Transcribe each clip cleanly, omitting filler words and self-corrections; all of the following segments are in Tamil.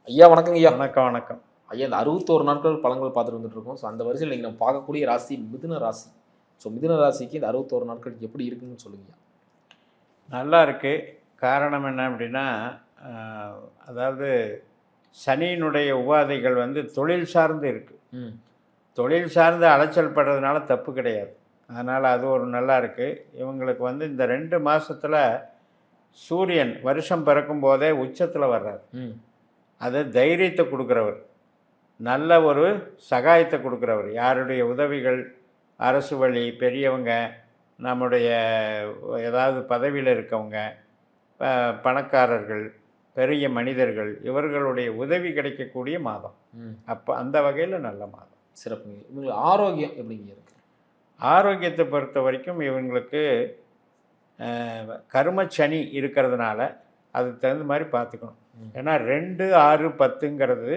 ஐயா வணக்கங்க ஐயா. வணக்கம், வணக்கம். ஐயா இந்த 61 நாட்கள் பலன்கள் பார்த்துட்டு வந்துட்டு இருக்கோம். ஸோ அந்த வரிசையில் இன்னைக்கு நம்ம பார்க்கக்கூடிய ராசி மிதுன ராசி. ஸோ மிதுன ராசிக்கு இந்த 61 நாட்கள் எப்படி இருக்குன்னு சொல்லுங்கய்யா. நல்லா இருக்கு. காரணம் என்ன அப்படின்னா, அ அதாவது சனியினுடைய உபாதைகள் வந்து தொழில் சார்ந்து இருக்கு. ம். தொழில் சார்ந்து அலைச்சல் படுறதுனால தப்பு கிடையாது. அதனால் அது ஒரு நல்லா இருக்கு. இவங்களுக்கு வந்து இந்த 2 மாசத்துல சூரியன் வருஷம் பிறக்கும்போதே உச்சத்துல வர்றார். ம். அது தைரியத்தை குடுக்குறவர். நல்ல ஒரு சகாயத்தை குடுக்குறவர். யாருடைய உதவிகள், அரசு வழி, பெரியவங்க, நம்முடைய ஏதாவது பதவியில் இருக்கவங்க, பணக்காரர்கள், பெரிய மனிதர்கள் இவர்களுடைய உதவி கிடைக்கக்கூடிய மாதம். ம். அப்போ அந்த வகையில் நல்ல மாதம். சிறப்புங்க. இவங்களுக்கு ஆரோக்கியம் எப்படிங்க இருக்கு? ஆரோக்கியத்தை பொறுத்த வரைக்கும் இவங்களுக்கு கர்மச்சனி இருக்கிறதுனால அதுக்கு தகுந்த மாதிரி பார்த்துக்கணும். ஏன்னா 2, 6, 10ங்கிறது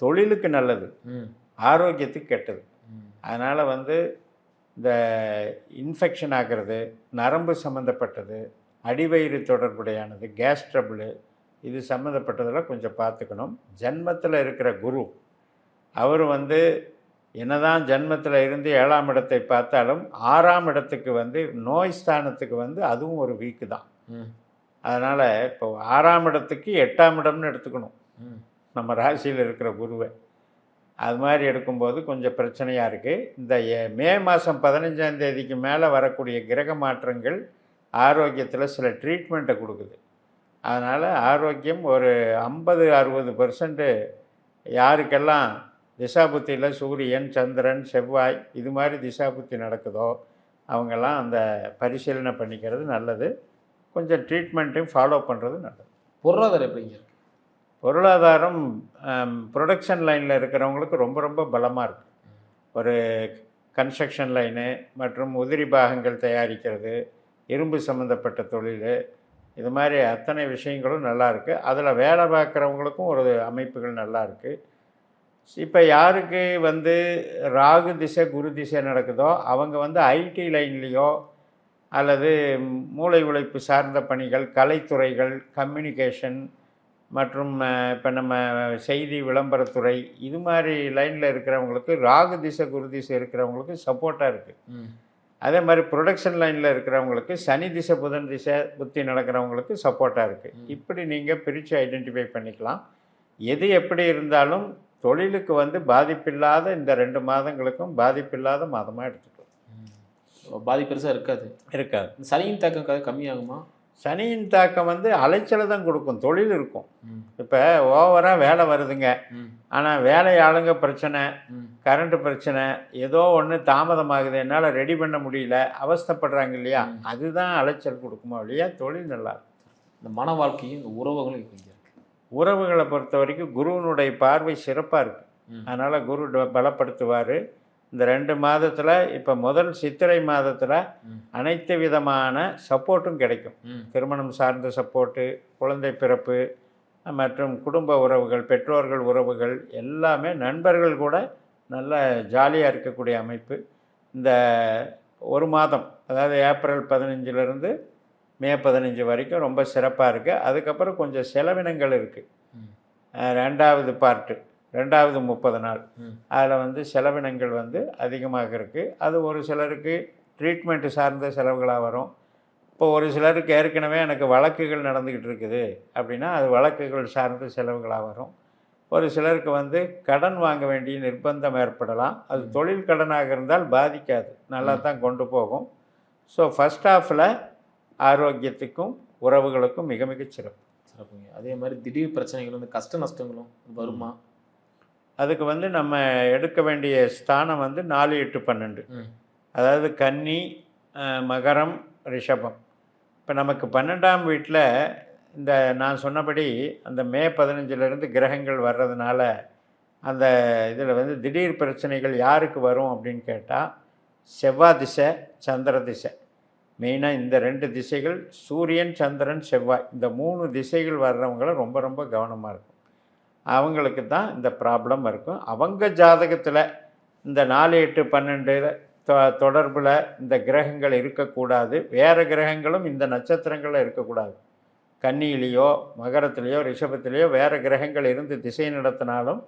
தொழிலுக்கு நல்லது, ம். ஆரோக்கியத்துக்கு கெட்டது. ம். அதனால் வந்து இந்த இன்ஃபெக்ஷன் ஆகிறது, நரம்பு சம்மந்தப்பட்டது, அடிவயிறு தொடர்புடையானது, கேஸ் ட்ரபிள், இது சம்மந்தப்பட்டதெல்லாம் கொஞ்சம் பார்த்துக்கணும். ஜன்மத்தில் இருக்கிற குரு அவர் வந்து என்னதான் ஜன்மத்தில் இருந்து 7ஆம் இடத்தை பார்த்தாலும் 6ஆம் இடத்துக்கு வந்து நோய் ஸ்தானத்துக்கு வந்து அதுவும் ஒரு வீக்கு தான். ம். அதனால் இப்போ 6ஆம் இடத்துக்கு 8ஆம் இடம்னு எடுத்துக்கணும் ம். நம்ம ராசியில் இருக்கிற குருவை. அது மாதிரி எடுக்கும்போது கொஞ்சம் பிரச்சனையாக இருக்குது. இந்த மே மாதம் 15ஆம் தேதிக்கு மேலே வரக்கூடிய கிரக மாற்றங்கள் ஆரோக்கியத்தில் சில ட்ரீட்மெண்ட்டை கொடுக்குது. அதனால் ஆரோக்கியம் ஒரு 50-60% யாருக்கெல்லாம் திசாபுத்தியில் சூரியன், சந்திரன், செவ்வாய் இது மாதிரி திசாபுத்தி நடக்குதோ அவங்கெல்லாம் அந்த பரிசீலனை பண்ணிக்கிறது நல்லது. கொஞ்சம் ட்ரீட்மெண்ட்டையும் ஃபாலோ பண்ணுறது நல்லது. பொருளாதாரம் எப்படிங்க இருக்கு? பொருளாதாரம் ப்ரொடக்ஷன் லைனில் இருக்கிறவங்களுக்கு ரொம்ப ரொம்ப பலமாக இருக்குது. ஒரு கன்ஸ்ட்ரக்ஷன் லைனு மற்றும் உதிரி பாகங்கள் தயாரிக்கிறது, இரும்பு சம்மந்தப்பட்ட தொழில், இது மாதிரி அத்தனை விஷயங்களும் நல்லா இருக்குது. அதில் வேலை பார்க்குறவங்களுக்கும் ஒரு அமைப்புகள் நல்லா இருக்குது. இப்போ யாருக்கு வந்து ராகு திசை குரு திசை நடக்குதோ அவங்க வந்து ஐடி லைன்லேயோ அல்லது மூளை உழைப்பு சார்ந்த பணிகள், கலைத்துறைகள், கம்யூனிகேஷன் மற்றும் இப்போ நம்ம செய்தி விளம்பரத்துறை இது மாதிரி லைனில் இருக்கிறவங்களுக்கு ராகு திசை குரு திசை இருக்கிறவங்களுக்கு சப்போர்ட்டாக இருக்குது. அதே மாதிரி ப்ரொடக்ஷன் லைனில் இருக்கிறவங்களுக்கு சனி திசை புதன் திசை புத்தி நடக்கிறவங்களுக்கு சப்போர்ட்டாக இருக்குது. இப்படி நீங்கள் பிரித்து ஐடென்டிஃபை பண்ணிக்கலாம். எது எப்படி இருந்தாலும் தொழிலுக்கு வந்து பாதிப்பில்லாத இந்த 2 மாதங்களுக்கும் பாதிப்பில்லாத மாதமாக எடுத்துக்கலாம். பாதிப்பு பெருசாக இருக்காது. சனியின் தாக்கம் கம்மியாகுமா? சனியின் தாக்கம் வந்து அலைச்சலை தான் கொடுக்கும், தொழில் இருக்கும். இப்போ ஓவராக வேலை வருதுங்க, ஆனால் வேலை ஆளுங்க பிரச்சனை, கரண்ட்டு பிரச்சனை, ஏதோ ஒன்று தாமதமாகுது, என்னால் ரெடி பண்ண முடியல, அவஸ்தைப்படுறாங்க இல்லையா, அதுதான் அலைச்சல் கொடுக்குமா இல்லையா, தொழில் நல்லா இருக்கும். இந்த மன வாழ்க்கையும் இந்த உறவுகளும் இப்படி இருக்கு. உறவுகளை பொறுத்த வரைக்கும் குருவினுடைய பார்வை சிறப்பாக இருக்குது. அதனால் குரு பலப்படுத்துவார். இந்த 2 மாதத்தில் இப்போ முதல் சித்திரை மாதத்தில் அனைத்து விதமான சப்போர்ட்டும் கிடைக்கும். திருமணம் சார்ந்த சப்போர்ட்டு, குழந்தை பிறப்பு மற்றும் குடும்ப உறவுகள், பெற்றோர்கள் உறவுகள் எல்லாமே, நண்பர்கள் கூட நல்ல ஜாலியாக இருக்கக்கூடிய அமைப்பு. இந்த ஒரு மாதம், அதாவது ஏப்ரல் 15லேருந்து மே 15 வரைக்கும் ரொம்ப சிறப்பாக இருக்குது. அதுக்கப்புறம் கொஞ்சம் செலவினங்கள் இருக்குது. 2வது பார்ட்டு, 2வது 30 நாள், அதில் வந்து செலவினங்கள் வந்து அதிகமாக இருக்குது. அது ஒரு சிலருக்கு ட்ரீட்மெண்ட்டு சார்ந்த செலவுகளாக வரும். இப்போ ஒரு சிலருக்கு ஏற்கனவே எனக்கு வழக்குகள் நடந்துக்கிட்டு இருக்குது அப்படின்னா அது வழக்குகள் சார்ந்த செலவுகளாக வரும். ஒரு சிலருக்கு வந்து கடன் வாங்க வேண்டிய நிர்பந்தம் ஏற்படலாம். அது தொழில் கடனாக இருந்தால் பாதிக்காது, நல்லா தான் கொண்டு போகும். ஸோ ஃபஸ்ட் ஹாஃபில் ஆரோக்கியத்துக்கும் உறவுகளுக்கும் மிக மிக சிறப்புங்க. அதே மாதிரி திடீர் பிரச்சனைகள் வந்து கஷ்ட நஷ்டங்களும் வருமா? அதுக்கு வந்து நம்ம எடுக்க வேண்டிய ஸ்தானம் வந்து 4, 8, 12, அதாவது கன்னி, மகரம், ரிஷபம். இப்போ நமக்கு 12ஆம் வீட்டில் இந்த நான் சொன்னபடி அந்த மே 15லேருந்து கிரகங்கள் வர்றதுனால அந்த இதில் வந்து திடீர் பிரச்சனைகள் யாருக்கு வரும் அப்படின்னு கேட்டால் செவ்வாய் திசை, சந்திர திசை. மெயினாக இந்த 2 திசைகள், சூரியன், சந்திரன், செவ்வாய், இந்த 3 திசைகள் வர்றவங்கள ரொம்ப ரொம்ப கவனமாக இருக்கும். அவங்களுக்கு தான் இந்த ப்ராப்ளம் இருக்கும். அவங்க ஜாதகத்தில் இந்த 4, 8, 12 தொடர்பில் இந்த கிரகங்கள் இருக்கக்கூடாது. வேறு கிரகங்களும் இந்த நட்சத்திரங்களில் இருக்கக்கூடாது. கன்னியிலேயோ மகரத்திலேயோ ரிஷபத்திலேயோ வேறு கிரகங்கள் இருந்து திசை நடத்தினாலும்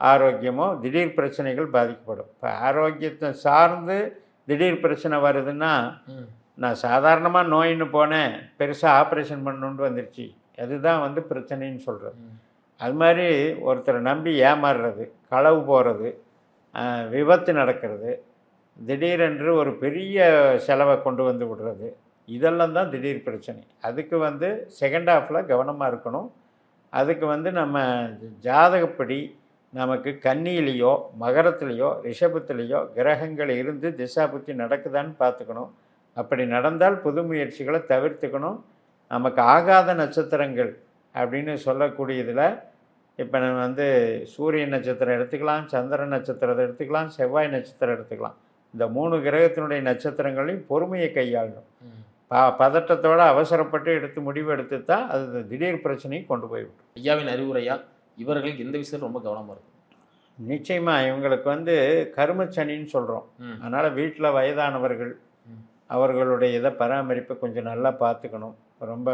ஆரோக்கியமோ திடீர் பிரச்சனைகள் பாதிக்கப்படும். இப்போ ஆரோக்கியத்தை சார்ந்து திடீர் பிரச்சனை வருதுன்னா, நான் சாதாரணமாக நோயின்னு போனேன், பெருசாக ஆப்ரேஷன் பண்ணணுன்ட்டு வந்துருச்சு, அதுதான் வந்து பிரச்சனைன்னு சொல்கிறது. அது மாதிரி ஒருத்தரை நம்பி ஏமாறுறது, களவு போகிறது, விபத்து நடக்கிறது, திடீரென்று ஒரு பெரிய செலவை கொண்டு வந்து விடுறது, இதெல்லாம் தான் திடீர் பிரச்சனை. அதுக்கு வந்து செகண்ட் ஹாஃபில் கவனமாக இருக்கணும். அதுக்கு வந்து நம்ம ஜாதகப்படி நமக்கு கன்னியிலேயோ மகரத்துலேயோ ரிஷபத்துலேயோ கிரகங்கள் இருந்து திசா புத்தி நடக்குதான்னு பார்த்துக்கணும். அப்படி நடந்தால் புது முயற்சிகளை தவிர்த்துக்கணும். நமக்கு ஆகாத நட்சத்திரங்கள் அப்படின்னு சொல்லக்கூடியதில் இப்போ நம்ம வந்து சூரிய நட்சத்திரம் எடுத்துக்கலாம், சந்திரன் நட்சத்திரத்தை எடுத்துக்கலாம், செவ்வாய் நட்சத்திரம் எடுத்துக்கலாம். இந்த 3 கிரகத்தினுடைய நட்சத்திரங்களையும் பொறுமையை கையாளணும். பதட்டத்தோடு அவசரப்பட்டு எடுத்து முடிவு எடுத்து தான் அது திடீர் பிரச்சனையை கொண்டு போய்விடும். ஐயாவின் அறிவுரையா இவர்களுக்கு எந்த விஷயம் ரொம்ப கவனமாக இருக்கும்? நிச்சயமாக இவங்களுக்கு வந்து கருமச்சனின்னு சொல்கிறோம். அதனால் வீட்டில் வயதானவர்கள் அவர்களுடைய இதை பராமரிப்பை கொஞ்சம் நல்லா பார்த்துக்கணும். ரொம்ப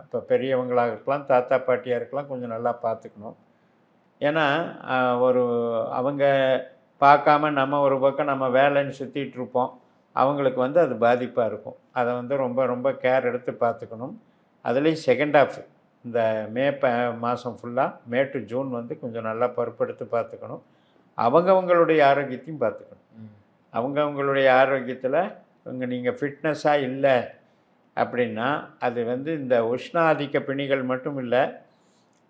இப்போ பெரியவங்களாக இருக்கலாம், தாத்தா பாட்டியாக இருக்கலாம், கொஞ்சம் நல்லா பார்த்துக்கணும். ஏன்னா ஒரு அவங்க பார்க்காம நம்ம ஒரு பக்கம் நம்ம வேலைன்னு சுற்றிட்டு இருப்போம், அவங்களுக்கு வந்து அது பாதிப்பாக இருக்கும். அதை வந்து ரொம்ப ரொம்ப கேர் எடுத்து பார்த்துக்கணும். அதுலேயும் செகண்ட் ஹாஃப் இந்த மே மாதம் ஃபுல்லாக மே டு ஜூன் வந்து கொஞ்சம் நல்லா பொறுப்பெடுத்து பார்த்துக்கணும். அவங்கவுங்களுடைய ஆரோக்கியத்தையும் பார்த்துக்கணும். அவங்கவுங்களுடைய ஆரோக்கியத்தில் நீங்கள் ஃபிட்னஸாக இல்லை அப்படின்னா அது வந்து இந்த உஷ்ணாதிக்க பிணிகள் மட்டும் இல்லை,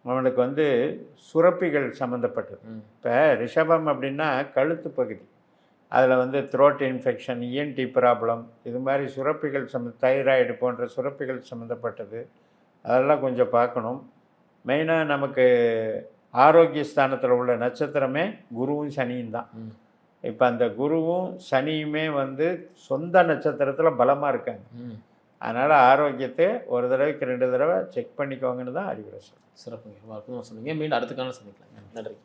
அவனுக்கு வந்து சுரப்பிகள் சம்மந்தப்பட்டது. இப்போ ரிஷபம் அப்படின்னா கழுத்து பகுதி, அதில் வந்து த்ரோட் இன்ஃபெக்ஷன், இஎன்டி ப்ராப்ளம், இது மாதிரி சுரப்பிகள் தைராய்டு போன்ற சுரப்பிகள் சம்மந்தப்பட்டது, அதெல்லாம் கொஞ்சம் பார்க்கணும். மெயினாக நமக்கு ஆரோக்கிய ஸ்தானத்தில் உள்ள நட்சத்திரமே குருவும் சனியும் தான். இப்போ அந்த குருவும் சனியுமே வந்து சொந்த நட்சத்திரத்தில் பலமாக இருக்காங்க. அதனால் ஆரோக்கியத்தை ஒரு தடவைக்கு 2 தடவை செக் பண்ணிக்கோங்கன்னு தான் அறிவுரை சொல்லுங்கள். சிறப்புங்க, சொன்னீங்க. மீண்டும் அடுத்த காலம் சந்திக்கலாம். நன்றி.